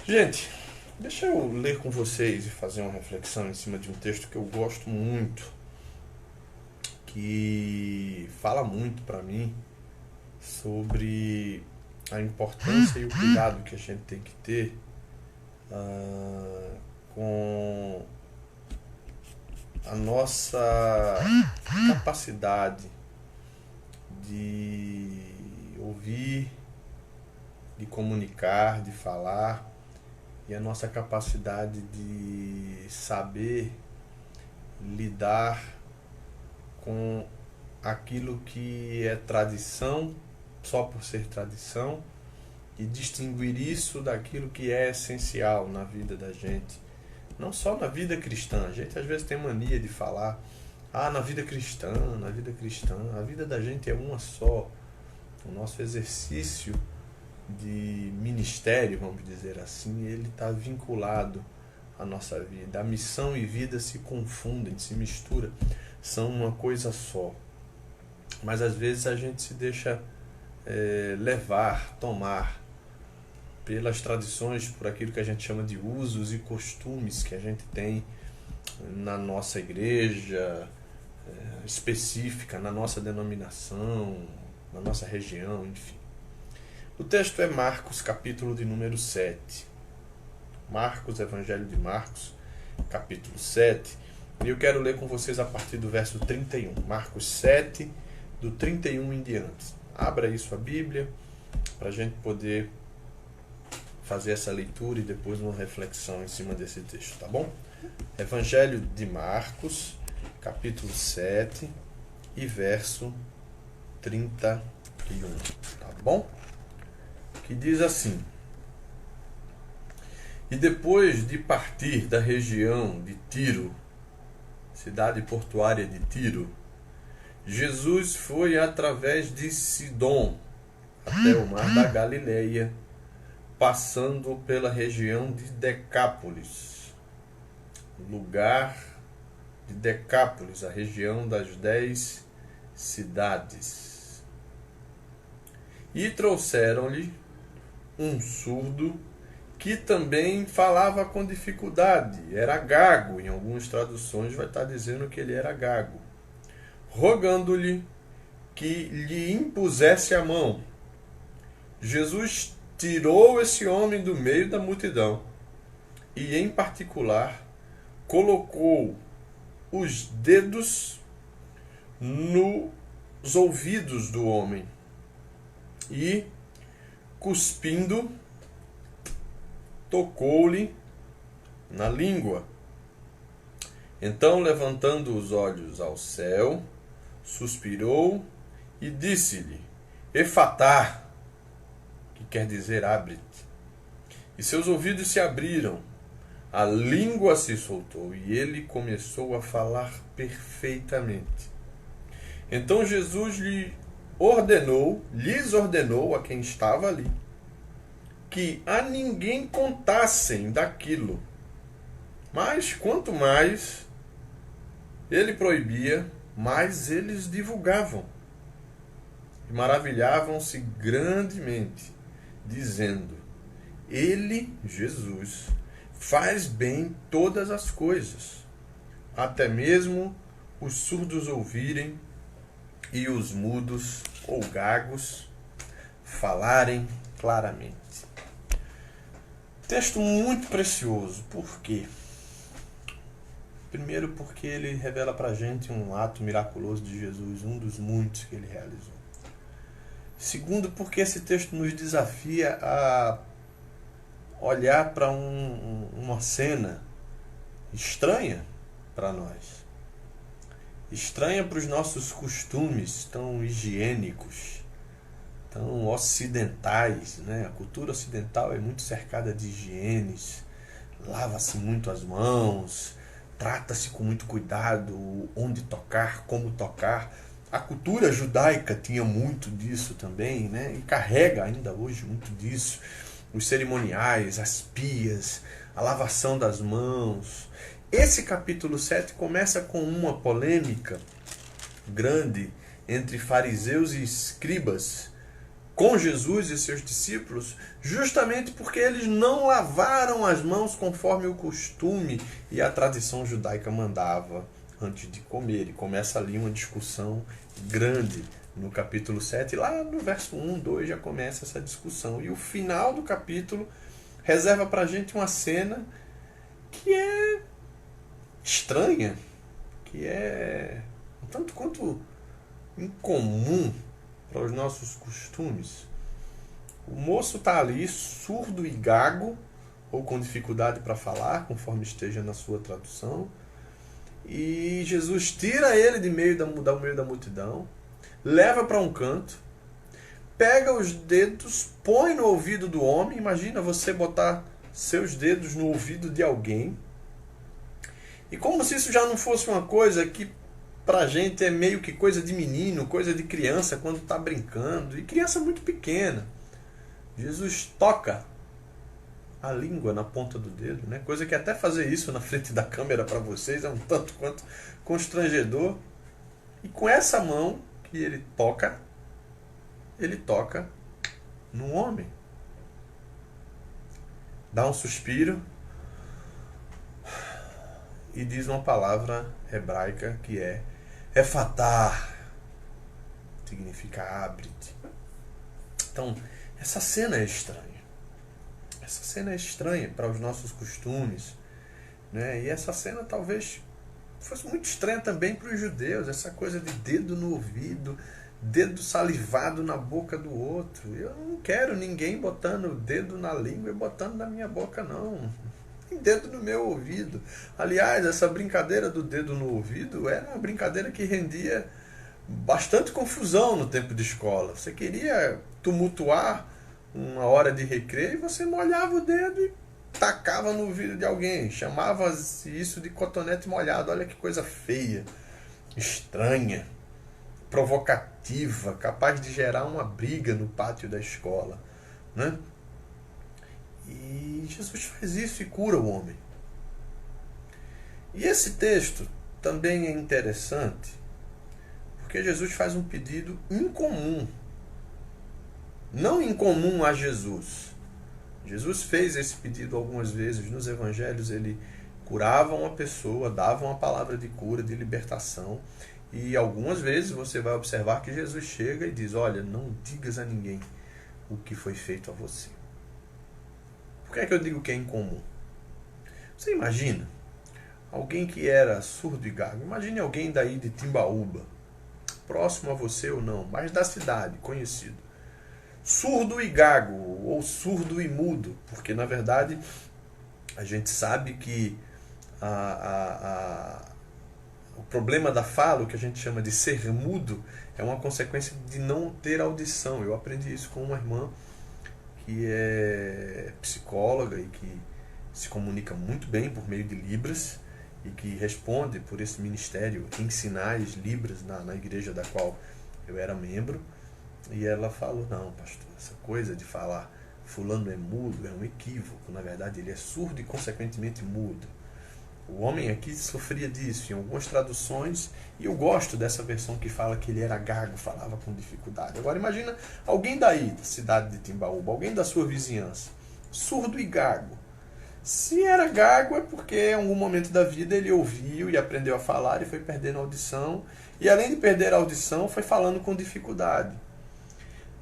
Gente, deixa eu ler com vocês e fazer uma reflexão em cima de um texto que eu gosto muito, que fala muito para mim sobre a importância e o cuidado que a gente tem que ter com a nossa capacidade de ouvir, de comunicar, de falar, e a nossa capacidade de saber lidar com aquilo que é tradição, só por ser tradição, e distinguir isso daquilo que é essencial na vida da gente. Não só na vida cristã, a gente às vezes tem mania de falar, na vida cristã, a vida da gente é uma só. O nosso exercício de ministério, vamos dizer assim, ele está vinculado à nossa vida. A missão e vida se confundem, se misturam, são uma coisa só. Mas às vezes a gente se deixa levar, tomar pelas tradições, por aquilo que a gente chama de usos e costumes que a gente tem na nossa igreja específica, na nossa denominação, na nossa região, enfim. O texto é Marcos, capítulo de número 7. Marcos, Evangelho de Marcos, capítulo 7. E eu quero ler com vocês a partir do verso 31. Marcos 7, do 31 em diante. Abra aí sua Bíblia, para a gente poder fazer essa leitura e depois uma reflexão em cima desse texto, tá bom? Evangelho de Marcos, capítulo 7 e verso 31, tá bom? Que diz assim: E depois de partir da região de Tiro, cidade portuária de Tiro, Jesus foi através de Sidom até o mar da Galileia, passando pela região de Decápolis, lugar de Decápolis, a região das 10 cidades. E trouxeram-lhe um surdo que também falava com dificuldade, era gago, em algumas traduções vai estar dizendo que ele era gago, rogando-lhe que lhe impusesse a mão. Jesus tirou esse homem do meio da multidão e, em particular, colocou os dedos nos ouvidos do homem e, cuspindo, tocou-lhe na língua. Então, levantando os olhos ao céu, suspirou e disse-lhe: Efatá, que quer dizer abre-te. E seus ouvidos se abriram, a língua se soltou e ele começou a falar perfeitamente. Então Jesus lhes ordenou a quem estava ali, que a ninguém contassem daquilo. Mas quanto mais ele proibia, mais eles divulgavam. E maravilhavam-se grandemente, dizendo: Ele, Jesus, faz bem todas as coisas, até mesmo os surdos ouvirem e os mudos ou gagos falarem claramente. Texto muito precioso. Por quê? Primeiro, porque ele revela pra gente um ato miraculoso de Jesus, um dos muitos que ele realizou. Segundo, porque esse texto nos desafia a olhar para uma cena estranha para nós. Estranha para os nossos costumes tão higiênicos, tão ocidentais, né? A cultura ocidental é muito cercada de higienes, lava-se muito as mãos, trata-se com muito cuidado onde tocar, como tocar. A cultura judaica tinha muito disso também, né? E carrega ainda hoje muito disso. Os cerimoniais, as pias, a lavação das mãos. Esse capítulo 7 começa com uma polêmica grande entre fariseus e escribas com Jesus e seus discípulos, justamente porque eles não lavaram as mãos conforme o costume e a tradição judaica mandava antes de comer. E começa ali uma discussão grande no capítulo 7, lá no verso 1, 2 já começa essa discussão. E o final do capítulo reserva para a gente uma cena que é estranha, que é um tanto quanto incomum para os nossos costumes. O moço está ali, surdo e gago, ou com dificuldade para falar, conforme esteja na sua tradução. E Jesus tira ele de meio da multidão, leva para um canto, pega os dedos, põe no ouvido do homem. Imagina você botar seus dedos no ouvido de alguém. E como se isso já não fosse uma coisa que pra gente é meio que coisa de menino, coisa de criança quando está brincando, e criança muito pequena. Jesus toca a língua na ponta do dedo, né? Coisa que até fazer isso na frente da câmera para vocês é um tanto quanto constrangedor. E com essa mão que ele toca no homem. Dá um suspiro e diz uma palavra hebraica que é efatá, significa abre-te. Então, essa cena é estranha. Essa cena é estranha para os nossos costumes, né? E essa cena talvez fosse muito estranha também para os judeus, essa coisa de dedo no ouvido, dedo salivado na boca do outro. Eu não quero ninguém botando o dedo na língua e botando na minha boca, não. Tem dedo no meu ouvido. Aliás, essa brincadeira do dedo no ouvido era uma brincadeira que rendia bastante confusão no tempo de escola. Você queria tumultuar uma hora de recreio e você molhava o dedo e tacava no ouvido de alguém. Chamava-se isso de cotonete molhado. Olha que coisa feia, estranha, provocativa, capaz de gerar uma briga no pátio da escola, né? E Jesus faz isso e cura o homem. E esse texto também é interessante porque Jesus faz um pedido incomum. Não incomum a Jesus. Jesus fez esse pedido algumas vezes nos evangelhos. Ele curava uma pessoa, dava uma palavra de cura, de libertação. E algumas vezes você vai observar que Jesus chega e diz: olha, não digas a ninguém o que foi feito a você. Por que é que eu digo que é incomum? Você imagina alguém que era surdo e gago. Imagine alguém daí de Timbaúba, próximo a você ou não, mas da cidade, conhecido. Surdo e gago, ou surdo e mudo, porque na verdade a gente sabe que o problema da fala, o que a gente chama de ser mudo, é uma consequência de não ter audição. Eu aprendi isso com uma irmã que é psicóloga e que se comunica muito bem por meio de Libras e que responde por esse ministério em sinais Libras na igreja da qual eu era membro. E ela falou: não, pastor, essa coisa de falar fulano é mudo é um equívoco. Na verdade ele é surdo e consequentemente mudo. O homem aqui sofria disso em algumas traduções, e eu gosto dessa versão que fala que ele era gago, falava com dificuldade. Agora imagina alguém daí, da cidade de Timbaúba, alguém da sua vizinhança, surdo e gago. Se era gago é porque em algum momento da vida ele ouviu e aprendeu a falar e foi perdendo a audição, e além de perder a audição foi falando com dificuldade,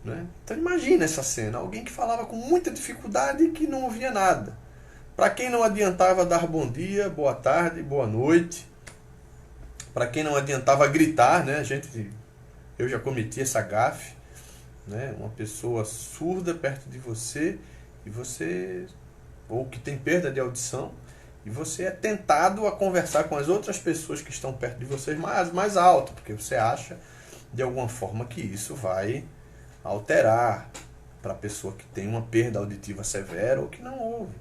né? Então imagina essa cena, alguém que falava com muita dificuldade e que não ouvia nada. Para quem não adiantava dar bom dia, boa tarde, boa noite. Para quem não adiantava gritar, né? Eu já cometi essa gafe, né? Uma pessoa surda perto de você e você, ou que tem perda de audição, e você é tentado a conversar com as outras pessoas que estão perto de vocês mais alto, porque você acha de alguma forma que isso vai alterar para a pessoa que tem uma perda auditiva severa ou que não ouve,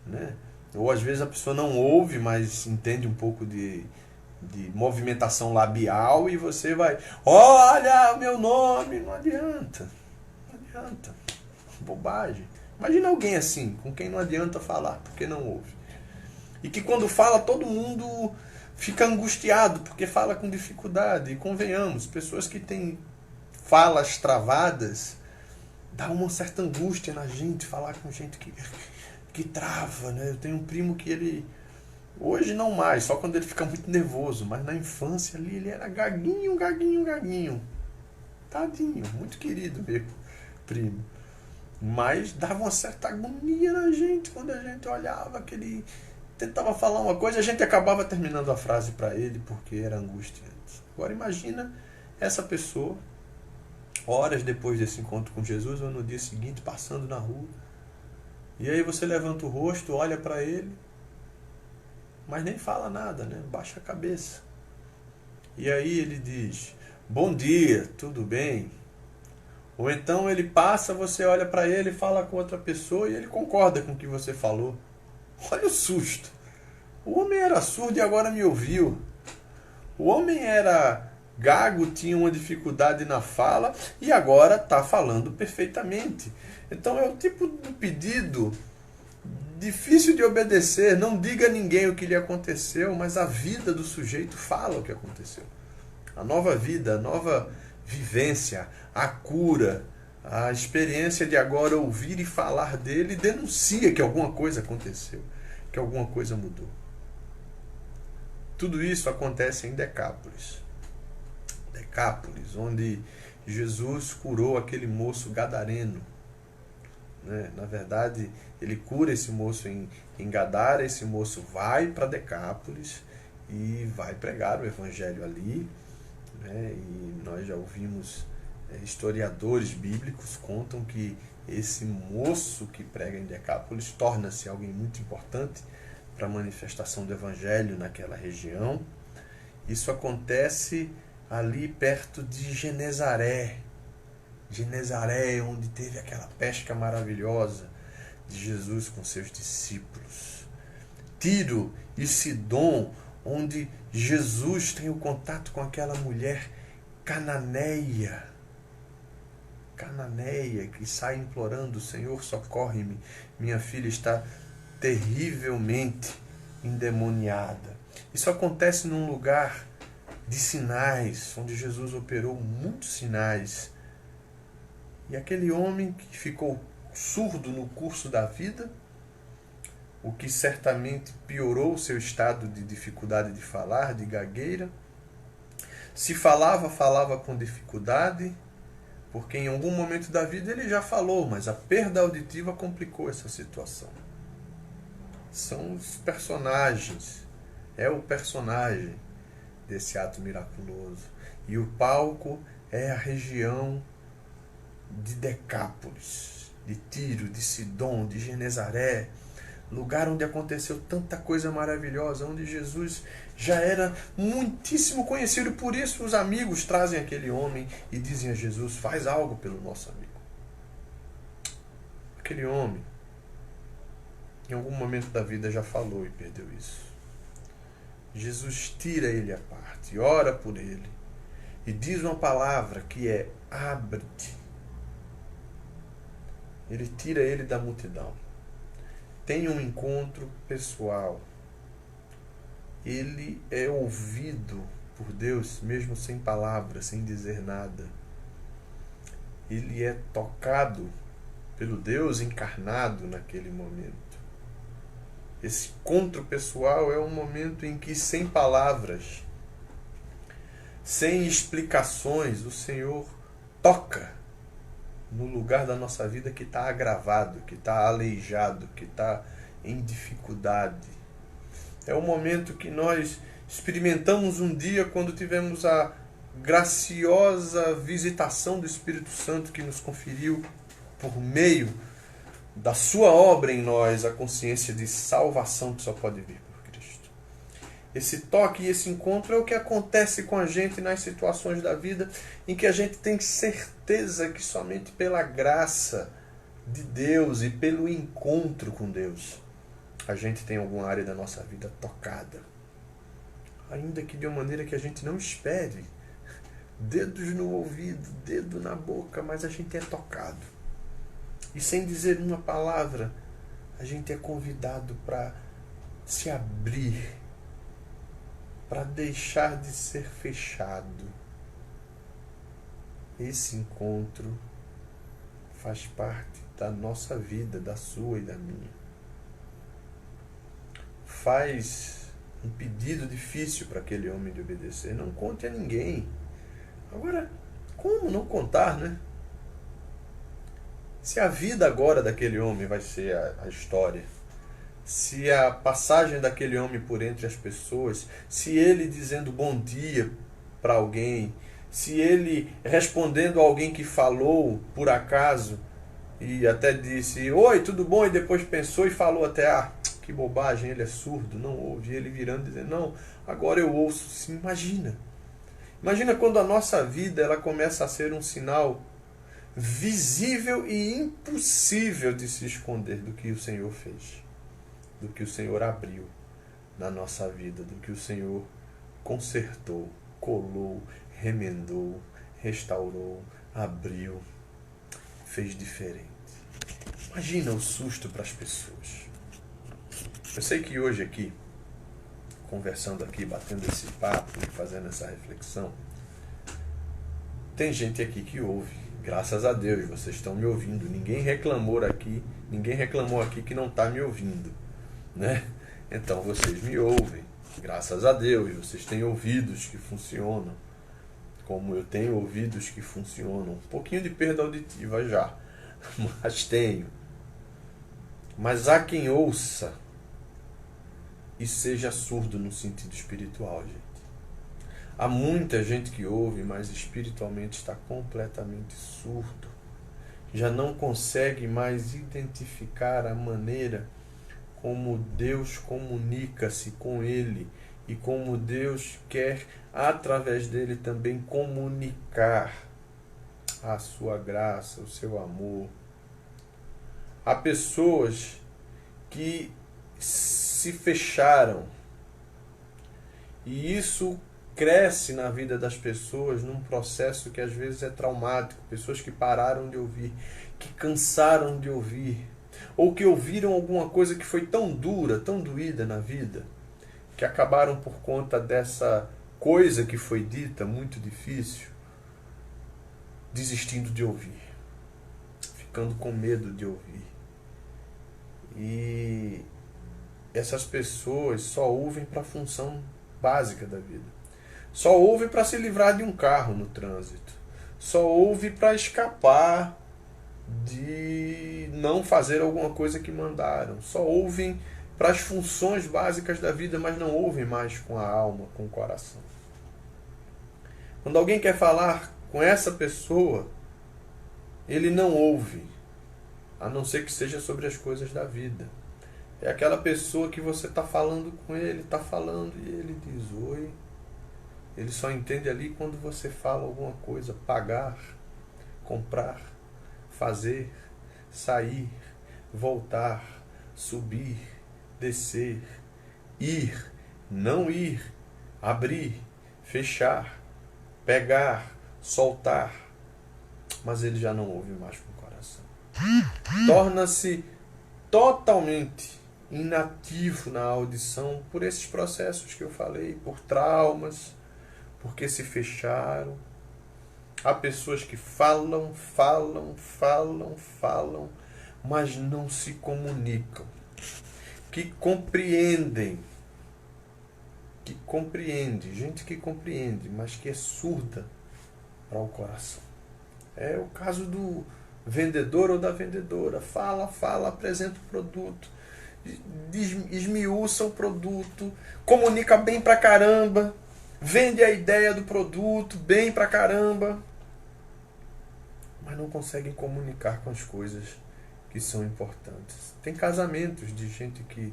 né? Ou às vezes a pessoa não ouve, mas entende um pouco de movimentação labial e você vai: olha o meu nome. Não adianta, bobagem. Imagina alguém assim, com quem não adianta falar porque não ouve, e que quando fala todo mundo fica angustiado porque fala com dificuldade. E convenhamos, pessoas que têm falas travadas dá uma certa angústia na gente, falar com gente que trava, né? Eu tenho um primo que ele, hoje não mais, só quando ele fica muito nervoso, mas na infância ali ele era gaguinho, gaguinho, gaguinho. Tadinho, muito querido meu primo. Mas dava uma certa agonia na gente quando a gente olhava que ele tentava falar uma coisa, a gente acabava terminando a frase para ele porque era angustiante. Agora imagina essa pessoa, horas depois desse encontro com Jesus, ou no dia seguinte, passando na rua, e aí você levanta o rosto, olha para ele, mas nem fala nada, né? Baixa a cabeça. E aí ele diz: bom dia, tudo bem? Ou então ele passa, você olha para ele, fala com outra pessoa e ele concorda com o que você falou. Olha o susto. O homem era surdo e agora me ouviu. O homem era gago, tinha uma dificuldade na fala e agora está falando perfeitamente. Então é o tipo de pedido difícil de obedecer. Não diga a ninguém o que lhe aconteceu, mas a vida do sujeito fala o que aconteceu. A nova vida, a nova vivência, a cura, a experiência de agora ouvir e falar dele denuncia que alguma coisa aconteceu, que alguma coisa mudou. Tudo isso acontece em Decápolis. Decápolis, onde Jesus curou aquele moço gadareno. Né? Na verdade, ele cura esse moço em Gadara, esse moço vai para Decápolis e vai pregar o evangelho ali. Né? E nós já ouvimos historiadores bíblicos contam que esse moço que prega em Decápolis torna-se alguém muito importante para a manifestação do evangelho naquela região. Isso acontece ali perto de Genezaré. Genezaré, onde teve aquela pesca maravilhosa de Jesus com seus discípulos. Tiro e Sidom, onde Jesus tem o contato com aquela mulher cananeia, que sai implorando: Senhor, socorre-me, minha filha está terrivelmente endemoniada. Isso acontece num lugar de sinais, onde Jesus operou muitos sinais. E aquele homem que ficou surdo no curso da vida, o que certamente piorou o seu estado de dificuldade de falar, de gagueira. Se falava com dificuldade, porque em algum momento da vida ele já falou, mas a perda auditiva complicou essa situação. São os personagens, é o personagem desse ato miraculoso. E o palco é a região de Decápolis, de Tiro, de Sidom, de Genezaré, lugar onde aconteceu tanta coisa maravilhosa, onde Jesus já era muitíssimo conhecido. Por isso os amigos trazem aquele homem e dizem a Jesus: faz algo pelo nosso amigo. Aquele homem, em algum momento da vida, já falou e perdeu isso. Jesus tira ele à parte, ora por ele e diz uma palavra que é: abre-te. Ele tira ele da multidão. Tem um encontro pessoal. Ele é ouvido por Deus, mesmo sem palavras, sem dizer nada. Ele é tocado pelo Deus encarnado naquele momento. Esse encontro pessoal é um momento em que, sem palavras, sem explicações, o Senhor toca no lugar da nossa vida que está agravado, que está aleijado, que está em dificuldade. É o momento que nós experimentamos um dia quando tivemos a graciosa visitação do Espírito Santo que nos conferiu, por meio da sua obra em nós, a consciência de salvação que só pode vir por Cristo. Esse toque e esse encontro é o que acontece com a gente nas situações da vida em que a gente tem certeza que somente pela graça de Deus e pelo encontro com Deus a gente tem alguma área da nossa vida tocada. Ainda que de uma maneira que a gente não espere. Dedos no ouvido, dedo na boca, mas a gente é tocado. E sem dizer uma palavra, a gente é convidado para se abrir, para deixar de ser fechado. Esse encontro faz parte da nossa vida, da sua e da minha. Faz um pedido difícil para aquele homem de obedecer. Não conte a ninguém. Agora, como não contar, né? Se a vida agora daquele homem vai ser a história, se a passagem daquele homem por entre as pessoas, se ele dizendo bom dia para alguém, se ele respondendo a alguém que falou por acaso e até disse oi, tudo bom, e depois pensou e falou até que bobagem, ele é surdo, não ouve, e ele virando e dizendo não, agora eu ouço. Sim, imagina quando a nossa vida ela começa a ser um sinal visível e impossível de se esconder do que o Senhor fez, do que o Senhor abriu na nossa vida, do que o Senhor consertou, colou, remendou, restaurou, abriu, fez diferente. Imagina o susto para as pessoas. Eu sei que hoje aqui, conversando aqui, batendo esse papo e fazendo essa reflexão, tem gente aqui que ouve. Graças a Deus, vocês estão me ouvindo. Ninguém reclamou aqui que não está me ouvindo, né? Então vocês me ouvem. Graças a Deus, vocês têm ouvidos que funcionam, como eu tenho ouvidos que funcionam. Um pouquinho de perda auditiva já, mas tenho. Mas há quem ouça e seja surdo no sentido espiritual, gente. Há muita gente que ouve, mas espiritualmente está completamente surdo. Já não consegue mais identificar a maneira como Deus comunica-se com ele e como Deus quer, através dele, também comunicar a sua graça, o seu amor. Há pessoas que se fecharam e isso cresce na vida das pessoas num processo que às vezes é traumático. Pessoas que pararam de ouvir, que cansaram de ouvir, ou que ouviram alguma coisa que foi tão dura, tão doída na vida, que acabaram por conta dessa coisa que foi dita, muito difícil, desistindo de ouvir, ficando com medo de ouvir. E essas pessoas só ouvem para a função básica da vida. Só ouve para se livrar de um carro no trânsito. Só ouve para escapar de não fazer alguma coisa que mandaram. Só ouvem para as funções básicas da vida, mas não ouvem mais com a alma, com o coração. Quando alguém quer falar com essa pessoa, ele não ouve, a não ser que seja sobre as coisas da vida. É aquela pessoa que você está falando com ele, está falando e ele diz oi. Ele só entende ali quando você fala alguma coisa. Pagar, comprar, fazer, sair, voltar, subir, descer, ir, não ir, abrir, fechar, pegar, soltar. Mas ele já não ouve mais com o coração. Torna-se totalmente inativo na audição por esses processos que eu falei, por traumas, porque se fecharam. Há pessoas que falam, mas não se comunicam, que compreendem, gente que compreende, mas que é surda para o coração. É o caso do vendedor ou da vendedora. Fala, apresenta o produto, esmiuça o produto, comunica bem pra caramba, vende a ideia do produto bem pra caramba, mas não conseguem comunicar com as coisas que são importantes. Tem casamentos de gente que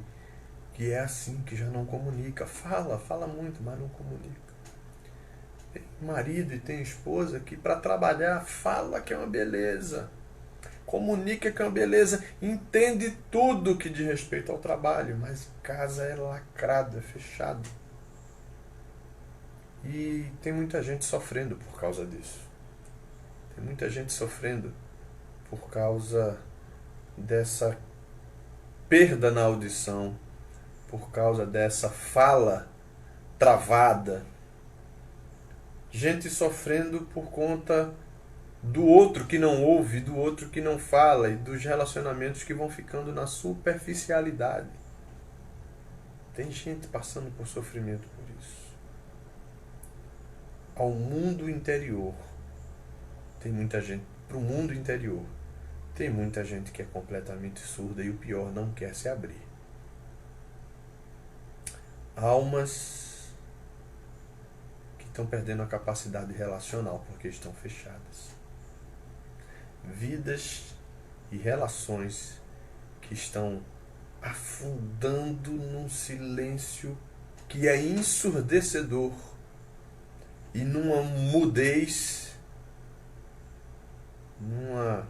é assim, que já não comunica. Fala muito, mas não comunica. Tem marido e tem esposa que para trabalhar fala que é uma beleza, comunica que é uma beleza, entende tudo que diz respeito ao trabalho, mas casa é lacrado, é fechado. E tem muita gente sofrendo por causa disso. Tem muita gente sofrendo por causa dessa perda na audição, por causa dessa fala travada. Gente sofrendo por conta do outro que não ouve, do outro que não fala e dos relacionamentos que vão ficando na superficialidade. Tem gente passando por sofrimento por isso. Ao mundo interior, tem muita gente, para o mundo interior, tem muita gente que é completamente surda e o pior, não quer se abrir. Almas que estão perdendo a capacidade relacional porque estão fechadas. Vidas e relações que estão afundando num silêncio que é ensurdecedor e numa mudez, numa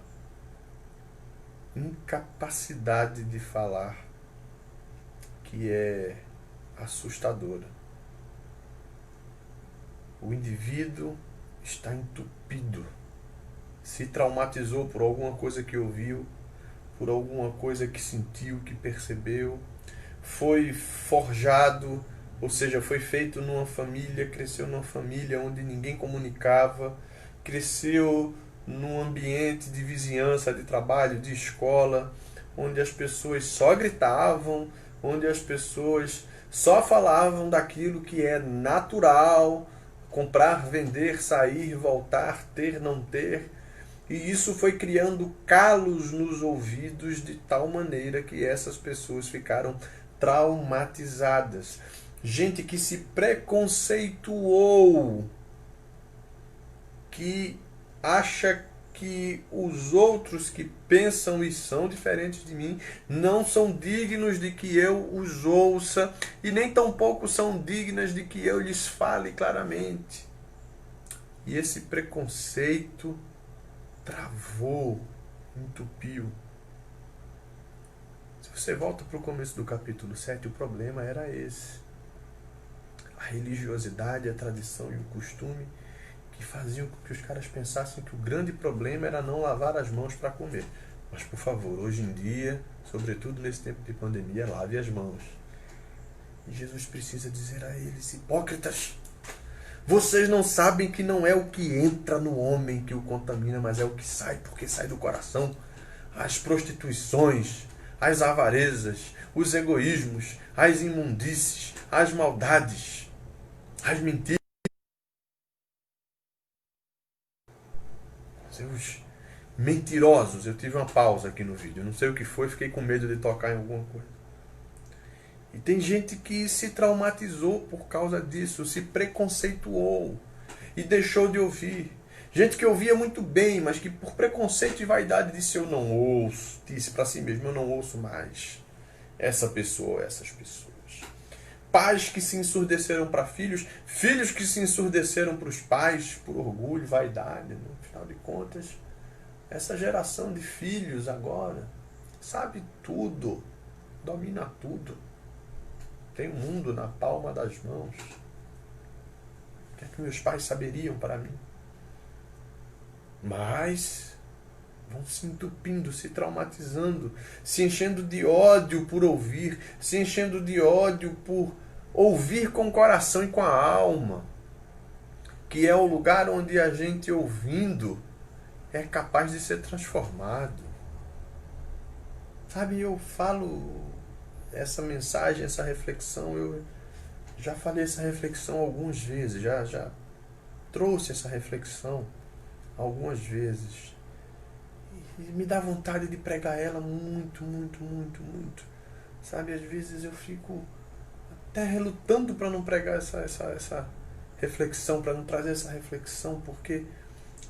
incapacidade de falar que é assustadora. O indivíduo está entupido, se traumatizou por alguma coisa que ouviu, por alguma coisa que sentiu, que percebeu, foi forjado, ou seja, foi feito numa família, cresceu numa família onde ninguém comunicava, cresceu num ambiente de vizinhança, de trabalho, de escola, onde as pessoas só gritavam, onde as pessoas só falavam daquilo que é natural, comprar, vender, sair, voltar, ter, não ter. E isso foi criando calos nos ouvidos de tal maneira que essas pessoas ficaram traumatizadas. Gente que se preconceituou, que acha que os outros que pensam e são diferentes de mim não são dignos de que eu os ouça e nem tampouco são dignas de que eu lhes fale claramente. E esse preconceito travou, entupiu. Se você volta para o começo do capítulo 7, o problema era esse. A religiosidade, a tradição e o costume que faziam com que os caras pensassem que o grande problema era não lavar as mãos para comer. Mas, por favor, hoje em dia, sobretudo nesse tempo de pandemia, lave as mãos. E Jesus precisa dizer a eles: hipócritas, vocês não sabem que não é o que entra no homem que o contamina, mas é o que sai, porque sai do coração. As prostituições, as avarezas, os egoísmos, as imundícies, as maldades, as mentiras, os mentirosos. Eu tive uma pausa aqui no vídeo, não sei o que foi, fiquei com medo de tocar em alguma coisa. E tem gente que se traumatizou por causa disso, se preconceituou e deixou de ouvir. Gente que ouvia muito bem, mas que por preconceito e vaidade disse: eu não ouço, disse para si mesmo: eu não ouço mais essa pessoa, essas pessoas. Pais que se ensurdeceram para filhos, filhos que se ensurdeceram para os pais por orgulho, vaidade. No final de contas, essa geração de filhos agora sabe tudo, domina tudo. Tem o mundo na palma das mãos. O que é que meus pais saberiam para mim? Mas vão se entupindo, se traumatizando, se enchendo de ódio por ouvir, se enchendo de ódio por ouvir com o coração e com a alma, que é o lugar onde a gente, ouvindo, é capaz de ser transformado. Sabe, eu falo essa mensagem, essa reflexão, eu já falei essa reflexão algumas vezes, já trouxe essa reflexão algumas vezes. E me dá vontade de pregar ela muito, muito, muito, muito. Sabe, às vezes eu fico até relutando para não pregar essa reflexão, para não trazer essa reflexão, porque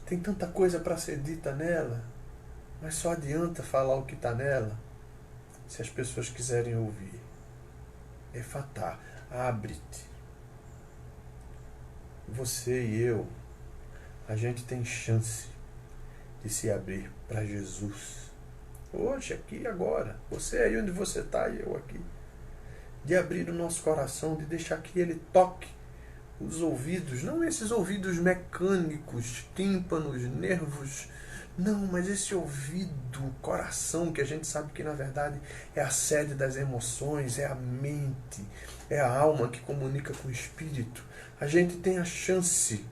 tem tanta coisa para ser dita nela, mas só adianta falar o que está nela se as pessoas quiserem ouvir. Efatá, abre-te. Você e eu, a gente tem chance de se abrir para Jesus. Hoje, aqui, agora. Você aí onde você está e eu aqui. De abrir o nosso coração, de deixar que Ele toque os ouvidos. Não esses ouvidos mecânicos, tímpanos, nervos. Não, mas esse ouvido, coração, que a gente sabe que na verdade é a sede das emoções, é a mente, é a alma que comunica com o espírito. A gente tem a chance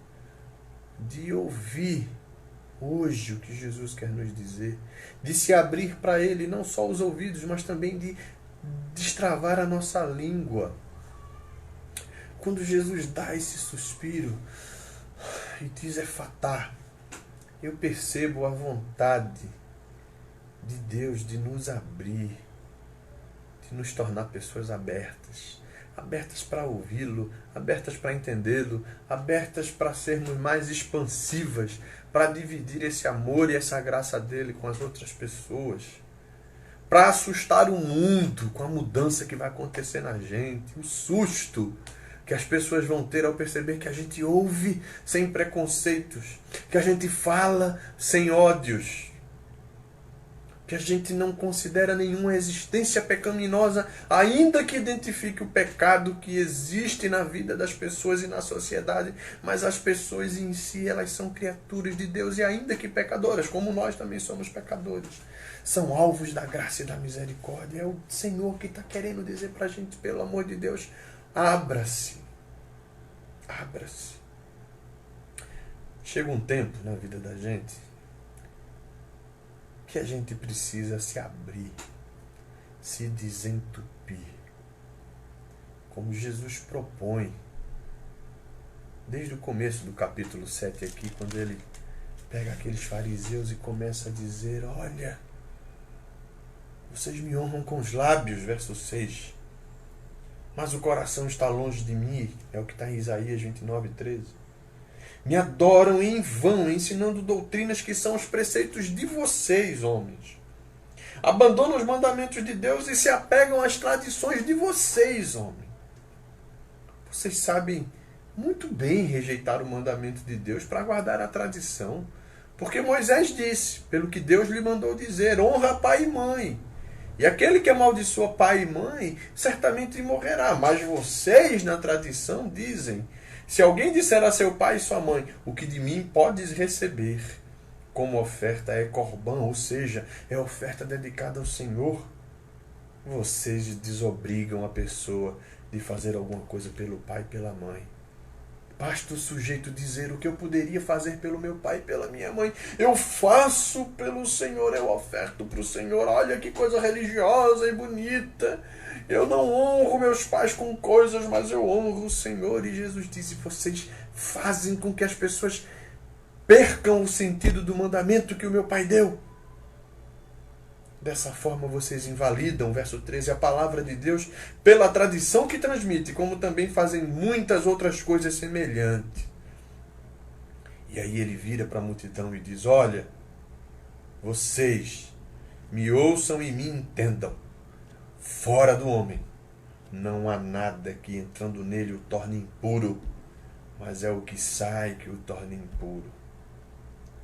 de ouvir Hoje, o que Jesus quer nos dizer, de se abrir para Ele, não só os ouvidos, mas também de destravar a nossa língua. Quando Jesus dá esse suspiro e diz efatá, eu percebo a vontade de Deus de nos abrir, de nos tornar pessoas abertas. Abertas para ouvi-lo, abertas para entendê-lo, abertas para sermos mais expansivas, para dividir esse amor e essa graça dele com as outras pessoas, para assustar o mundo com a mudança que vai acontecer na gente, o susto que as pessoas vão ter ao perceber que a gente ouve sem preconceitos, que a gente fala sem ódios, que a gente não considera nenhuma existência pecaminosa, ainda que identifique o pecado que existe na vida das pessoas e na sociedade, mas as pessoas em si, elas são criaturas de Deus e ainda que pecadoras, como nós também somos pecadores, são alvos da graça e da misericórdia. É o Senhor que está querendo dizer para a gente, pelo amor de Deus, abra-se. Abra-se. Chega um tempo na vida da gente que a gente precisa se abrir, se desentupir, como Jesus propõe desde o começo do capítulo 7 aqui, quando ele pega aqueles fariseus e começa a dizer: olha, vocês me honram com os lábios, verso 6, mas o coração está longe de mim, é o que está em Isaías 29:13. Me adoram em vão, ensinando doutrinas que são os preceitos de vocês, homens. Abandonam os mandamentos de Deus e se apegam às tradições de vocês, homens. Vocês sabem muito bem rejeitar o mandamento de Deus para guardar a tradição. Porque Moisés disse, pelo que Deus lhe mandou dizer, honra pai e mãe. E aquele que amaldiçoa pai e mãe, certamente morrerá. Mas vocês, na tradição, dizem: se alguém disser a seu pai e sua mãe, o que de mim podes receber como oferta é corbã, ou seja, é oferta dedicada ao Senhor, vocês desobrigam a pessoa de fazer alguma coisa pelo pai e pela mãe. Basta o sujeito dizer: o que eu poderia fazer pelo meu pai e pela minha mãe, eu faço pelo Senhor, eu oferto para o Senhor. Olha que coisa religiosa e bonita. Eu não honro meus pais com coisas, mas eu honro o Senhor. E Jesus disse: vocês fazem com que as pessoas percam o sentido do mandamento que o meu pai deu. Dessa forma vocês invalidam, verso 13, a palavra de Deus pela tradição que transmite, como também fazem muitas outras coisas semelhantes. E aí ele vira para a multidão e diz: olha, vocês me ouçam e me entendam. Fora do homem não há nada que entrando nele o torne impuro, mas é o que sai que o torna impuro.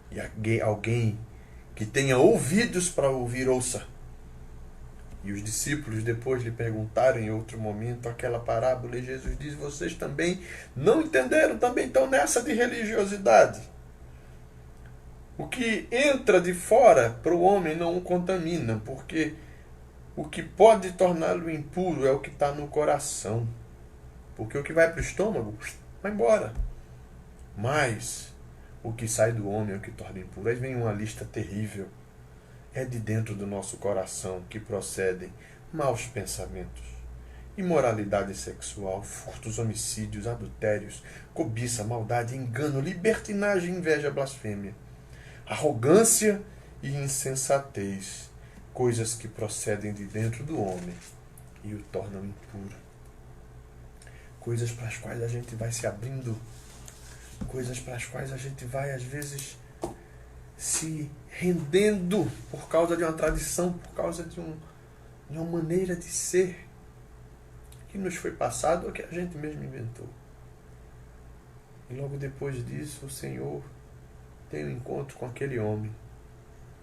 E alguém que tenha ouvidos para ouvir, ouça. E os discípulos depois lhe perguntaram em outro momento aquela parábola, e Jesus diz: vocês também não entenderam, também estão nessa de religiosidade. O que entra de fora para o homem não o contamina, porque o que pode torná-lo impuro é o que está no coração. Porque o que vai para o estômago, vai embora. Mas o que sai do homem é o que torna impuro. Aí vem uma lista terrível. É de dentro do nosso coração que procedem maus pensamentos, imoralidade sexual, furtos, homicídios, adultérios, cobiça, maldade, engano, libertinagem, inveja, blasfêmia, arrogância e insensatez. Coisas que procedem de dentro do homem e o tornam impuro. Coisas para as quais a gente vai se abrindo, coisas para as quais a gente vai, às vezes, se rendendo por causa de uma tradição, por causa de uma maneira de ser que nos foi passado ou que a gente mesmo inventou. E logo depois disso, o Senhor tem um encontro com aquele homem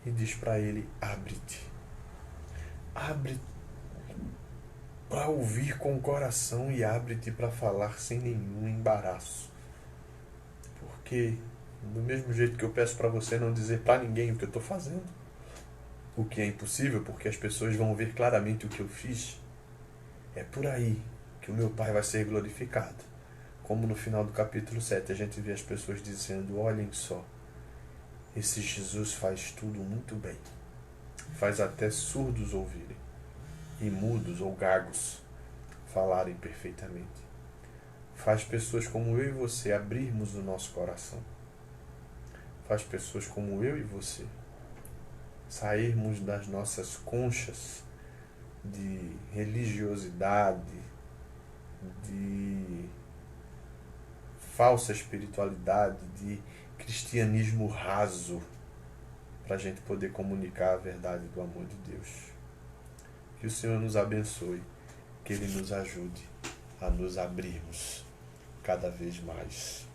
e diz para ele: abre-te. Abre para ouvir com o coração e abre-te para falar sem nenhum embaraço. Porque, do mesmo jeito que eu peço para você não dizer para ninguém o que eu estou fazendo, o que é impossível porque as pessoas vão ver claramente o que eu fiz, é por aí que o meu Pai vai ser glorificado. Como no final do capítulo 7 a gente vê as pessoas dizendo: olhem só, Esse Jesus faz tudo muito bem. Faz até surdos ouvirem, e mudos ou gagos falarem perfeitamente. Faz pessoas como eu e você abrirmos o nosso coração. Faz pessoas como eu e você sairmos das nossas conchas de religiosidade, de falsa espiritualidade, de cristianismo raso, para a gente poder comunicar a verdade do amor de Deus. Que o Senhor nos abençoe, que Ele nos ajude a nos abrirmos cada vez mais.